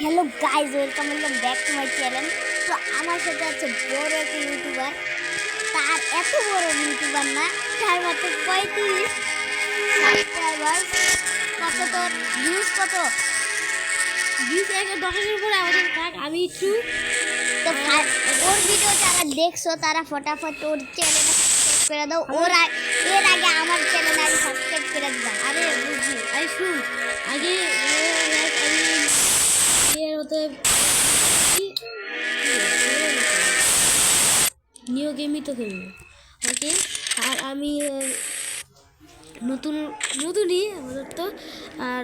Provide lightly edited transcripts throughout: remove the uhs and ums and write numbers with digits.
Hello guys, welcome back to my channel. তো আমার সাথে আছে বড় একটা ইউটিউবার। তার এত বড় ইউটিউবার না, তার মাত্র 35 সাবস্ক্রাইবার। কত তোর ভিউজ? কত ভিউজ? 10,000 উপরে আমাদের থাক। আমি একটু তো ওর ভিডিও যারা দেখছো তারা ফটাফট ওর চ্যানেলে সাবস্ক্রাইব করে দাও। এর আগে আমার চ্যানেলে আমি সাবস্ক্রাইব করে দিবা। আরে বুঝি, আরে শুন, আগে হতে নিউ গেমই তো খেলবো, ওকে। আর আমি নতুনই আমাদের তো। আর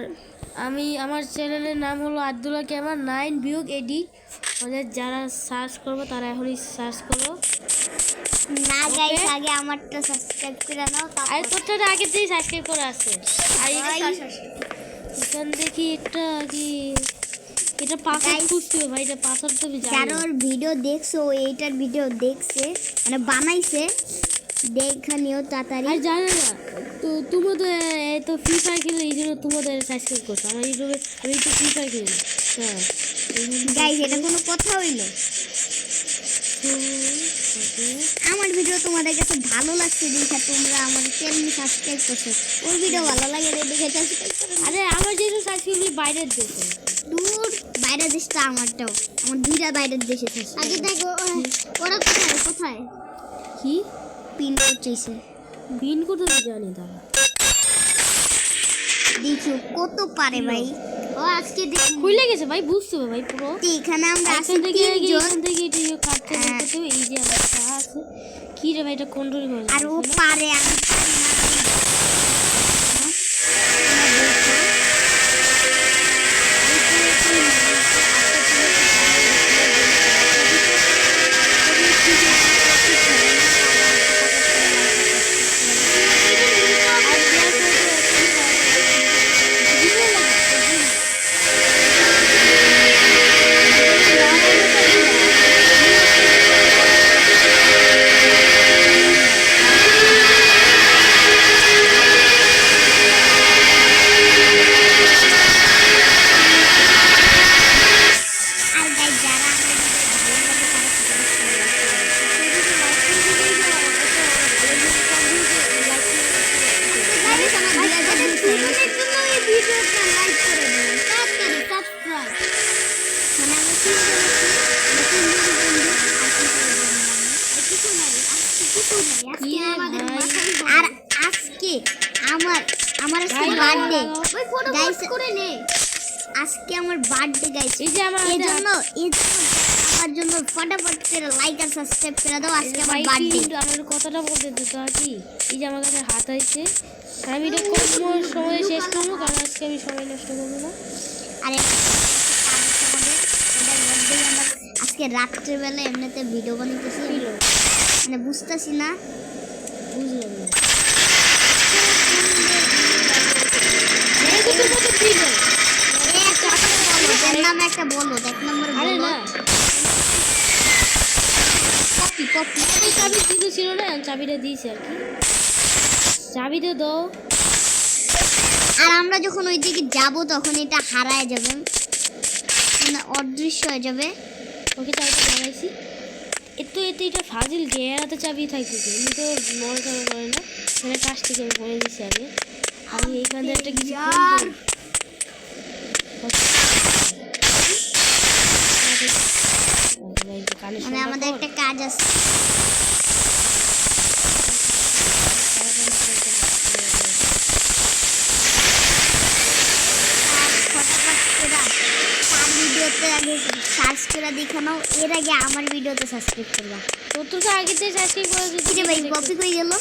আমার চ্যানেলের নাম হলো আব্দুল্লাহ কেমার 9 বিয়োগ এডিট। ওদের যারা সার্চ করবো তারা এখনই সার্চ করো। না গাইস, আগে আমারটা সাবস্ক্রাইব করে নাও। আর তোরটা আগে থেকেই সাবস্ক্রাইব করা আছে। আর এখান দেখি একটা কি এটা পাসওয়ার্ড খুঁজতে হবে ভাই। এটা পাসওয়ার্ড তো আমি জানি। যারা ওর ভিডিও দেখছো, এইটার ভিডিও দেখছে মানে বানাইছে, দেখানিও তাড়াতাড়ি। আর জানে না তো তোমাদের তো ফ্রি ফায়ার খেলে, এই জন্য তোমাদের সাবস্ক্রাইব করছো। আমার ইউটিউবে আমি তো ফ্রি ফায়ার খেলি। হ্যাঁ গাইস, এটা কোনো কথা হইলো? আমার ভিডিও তোমাদের কাছে ভালো লাগছে দেখে তোমরা আমার চ্যানেল সাবস্ক্রাইব করছো। ওর ভিডিও ভালো লাগে দেখে সাবস্ক্রাইব করো। আরে আমার যেহেতু সাবস্ক্রাইব বাইরের দেশে, দূর বাইরের দেশটা আমারটাও, আমার দুইটা বাইরের দেশে। আগে দেখো ওরা কোথায় কোথায় কি পিন করছে। বিন করতে জানি তারা। দেখো কত পারে ভাই ও। আজকে খুলে গেছে ভাই, বুঝতে হবে ভাই পুরো। এখানে আমরা এখান থেকে এটা কাটতে করতে এই যে আমার আছে কি রে ভাই, এটা কন্ট্রোল করে। আর ও পারে, আমি পারি না। আর আজকে আমার বার্থডে গাইস করে নে। আজকে আমার বার্থডে গাইস, এই যে আমার জন্য ফটাফট করে লাইক আর সাবস্ক্রাইব করে দাও। আজকে আমার বার্থডে। আমার কথাটা বলতে দিতে কি, এই যে আমার কাছে হাত আছে, আমি এটা কম সময় শেষ করবো, কারণ আজকে আমি সময় নষ্ট করবো না। আরে আমরা আজকে রাত্রেবেলা এমনিতে ভিডিও বানাইতেছি, মানে বুঝতেছি না, বুঝলাম না। নামে একটা বলো, এক নম্বর আরে বলো। না, কপি চাবি দিতে ছিল না, চাবিটা দিয়েছি আর কি। চাবিটা দাও। আর আমরা যখন ওই দিকে যাবো তখন এটা হারায় যাবে, মানে অদৃশ্য হয়ে যাবে। ওকে চাবিটা লাগাইছি। এটা ফাজিল গেরাতে চাবি থাকতেছে, এমনি তো বড় চাবি করে না। এখানে কাজ থেকে আমি করে দিচ্ছি আগে। আমি এইখানে একটা কিছু মানে আমাদের একটা কাজ আছে। ভিডিওতে আগে সার্চ করে দেখে নাও, এর আগে আমার ভিডিওতে সাবস্ক্রাইব করবা। তোর তো আগে থেকে সাবস্ক্রাইব করে দিচ্ছি ভাই। কপি কই গেল?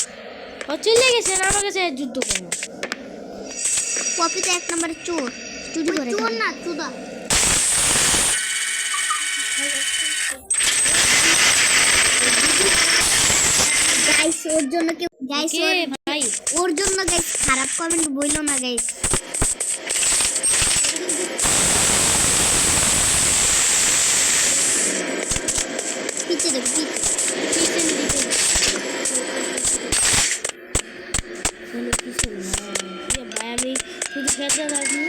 ও চলে গেছে না, আমার কাছে যুদ্ধ করবো। কপি তো এক নম্বরে চোর, চুরি করে। চোর না, চুদা। গাইস ওর জন্য কেউ গাইস ভাই ওর জন্য গাইস খারাপ কমেন্ট বইলো না গাইস। পিছে দেখ, ভাই আমি শুধু খেতে থাকি।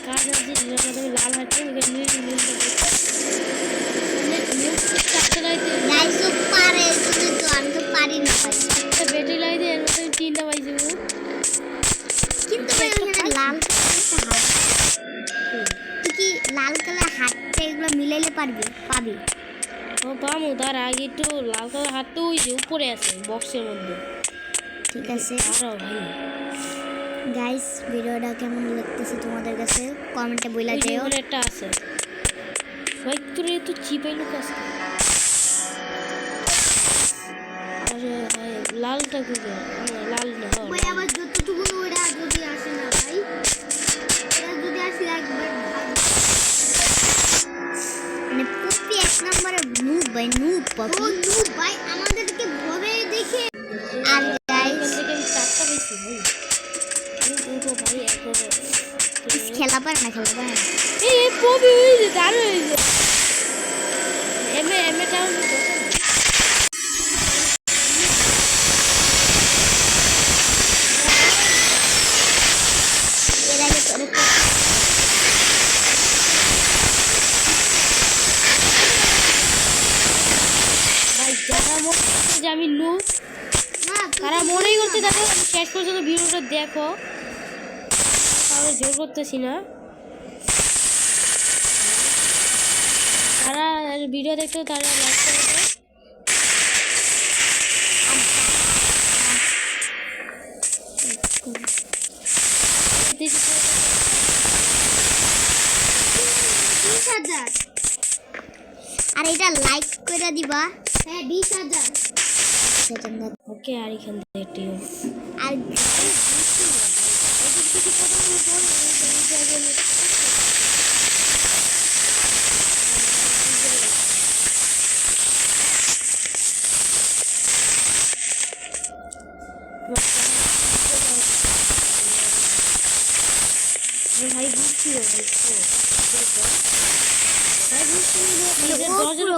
কাজ আছে আমি লাল হাঁটছি এখানে চারটে লাইতে গাইস তো পারে তুমি তো আমি তো পারি না ভাই ব্যাটারি লাইতে এর মধ্যে তিনটা পাই যাবো কিন্তু ভাই ওখানে লাল কালার তুই কি লাল কালার হাতটা এগুলো মিলাইলে পাবি ও পামু তার আগে একটু লাল কালার হাতটা ওই যে উপরে আছে বক্সের মধ্যে ঠিক আছে আরো ভাই গাইস ভিডিওটা কেমন লাগতেছে তোমাদের কাছে কমেন্টে বইলা ওই যে দিও ওখানে একটা আছে ভাই তোর এত চিপাই লোক আছে আরে ভাই লালটা কি লাল না ভাই আবার যতটুকু ওটা যদি আসে না ভাই এটা যদি আসে একবার মানে পপি এক নম্বরে নুব পপি ও নুব ভাই আমাদেরকে ভরে দেখে আর গাইস থেকে আমি চারটা পেয়েছি ভাই দুটো ভাই একবারে খেলা পারে না এই পপি ওই যে দাঁড়িয়ে হয়েছে এমএ ডাউন এর আগে তোরে ভাই যারা মনে করছে যে আমি নুব না তারা মনেই করতে দেখো শেষ পর্যন্ত ভিডিওটা দেখো আমি জোর করতেছি না তারা ভিডিও দেখতে তারা লাইক করে দেয় আর এটা লাইক করে দিবা হ্যাঁ 20,000 ওকে আর এখান থেকে আর ভাই বুঝছি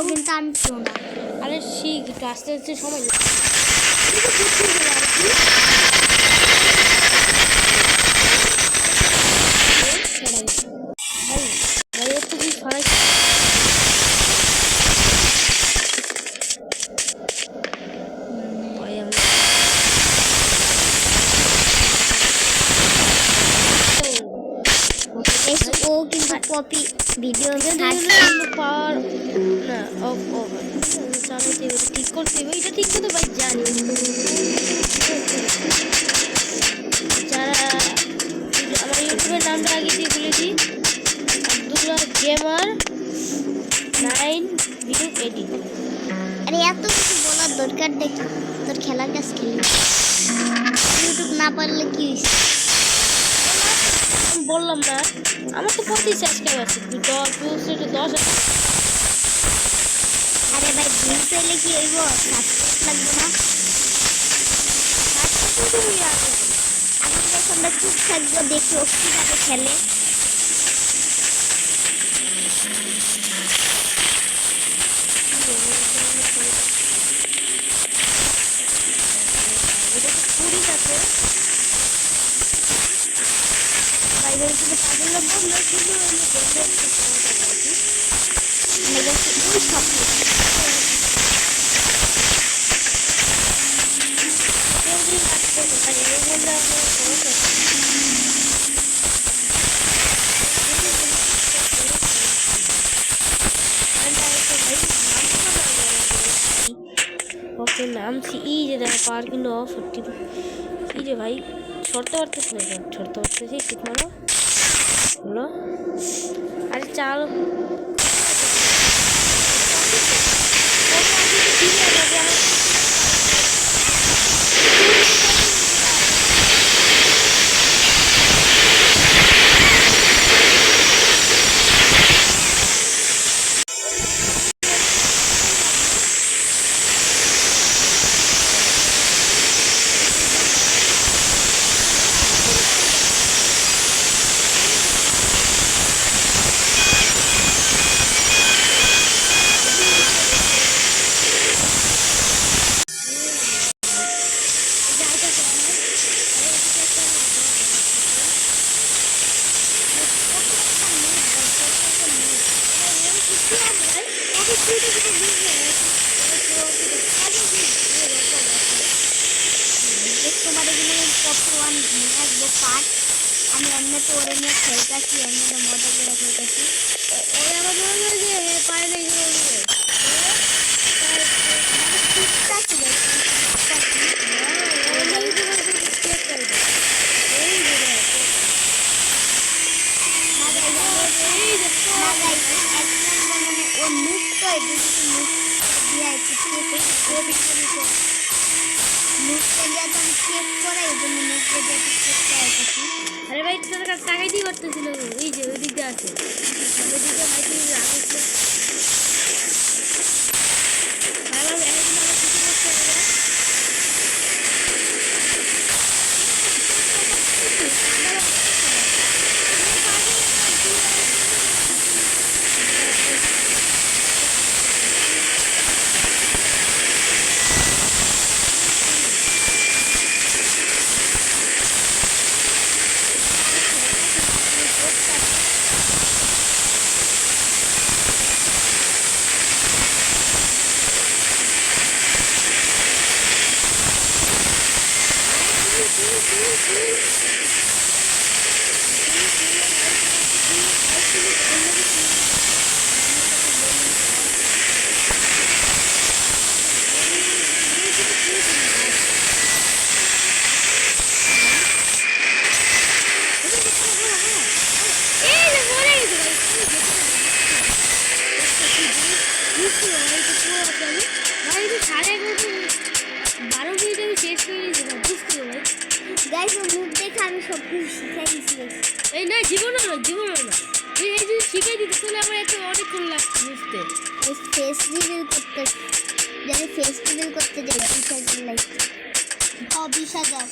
কিন্তু আমি শোনা আরে শিখ একটু আস্তে আস্তে সময় ভাই ভাই একটু কি সরাই ভাই আমি ও কিন্তু কপি ভিডিও পাওয়ার না অফ অফ চালাইতে হবে ঠিক করতে হবে এটা ঠিক করতে ভাই জানি যারা আমার ইউটিউবের নামটা আগে দিয়ে বলেছি আব্দুল্লাহ গেমার 9 ভিডিও এডিট আরে এত কিছু বলার দরকার দেখি তোর খেলার কাজ খেলি ইউটিউব না পারলে কি হয়েছে বললাম না আমার তো 25 সাবস্ক্রাইব আছে 10 আরে ভাই ভিউ পেলে কি হইব সাবস্ক্রাইব লাগবে না আমি যখন চুপ থাকবো দেখি ও কিভাবে খেলে এটা তো পুরি আছে বাইরে থেকে পাগল বললো কিন্তু আমি দেখতে মানে খুবই স্বপ্ন ওকে নামছি এই যে দেখা পাওয়ার কিন্তু অফ এই যে ভাই ছড়তে পারতেছি না ছড়তে পারতেছি ঠিক মারো হলো আরে চাল তোমার এখানে পপকর্ন নিয়ে আসবো পাট আমি এমনিতে ওরে নিয়ে খেলতেছি এমনিতে মজা করে খেলতেছি ওরা আবার বলবে যে পারে না আরে ভাই তোর কাছে টাকাই দিয়ে করতেছিল এই যে ওই দিকে আছে ওই দিকে ভাই তুই রাখিস ভালো একদিন আমার কিছু করতে হবে আমি সব কিছু শিখাই দিচ্ছি এই না জীবনও না তুই এই যদি শিখাই দিতে তাহলে আমার এত অনেকক্ষণ লাগতো বুঝতে ফেস রিভিল করতে যদি ফেস রিভিল করতে যাই 20,000 লাগছে 20,000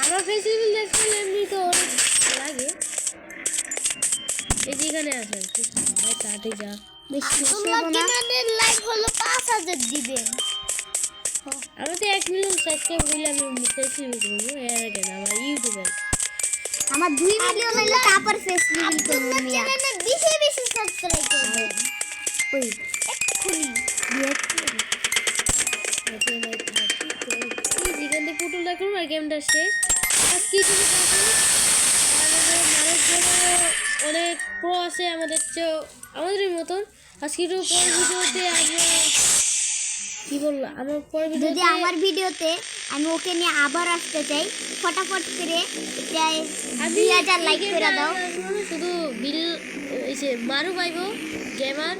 আমার ফেস রিভিল দেখতে এমনি তো অনেক লাগে এই যেখানে আছে ভাই তাড়াতাড়ি যা তোমরা কিমানের লাইক হলো 5,000 দিবেন আমি তো 1 মিলিয়ন সাবস্ক্রাইব হইলে আমি ফেস রিভিল করবো এর আগে না আমার ইউটিউবে আমার 2 মিলিয়ন হইলে তারপর ফেস রিভিল করব মিয়া চ্যানেলে বেশি সাবস্ক্রাইব করবেন ওই এক্ষুনি যেখানে পুতুল রাখুন আর গেমটা শেষ আজকে তুমি অনেক প্রো আছে আমাদের চেয়েও আমাদের মতন আজকে একটু পরের ভিডিওতে আমরা কি বললো আমার পরের ভিডিও যদি আমার ভিডিওতে আমি ওকে নিয়ে আবার আসতে চাই ফটাফট করে এটা 2000 লাইক করে দাও শুধু বিল এসে মারু পাইবো গেমার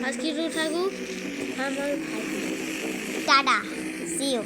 আজকে একটু থাকুক আমার ভাই টাটা সি ইউ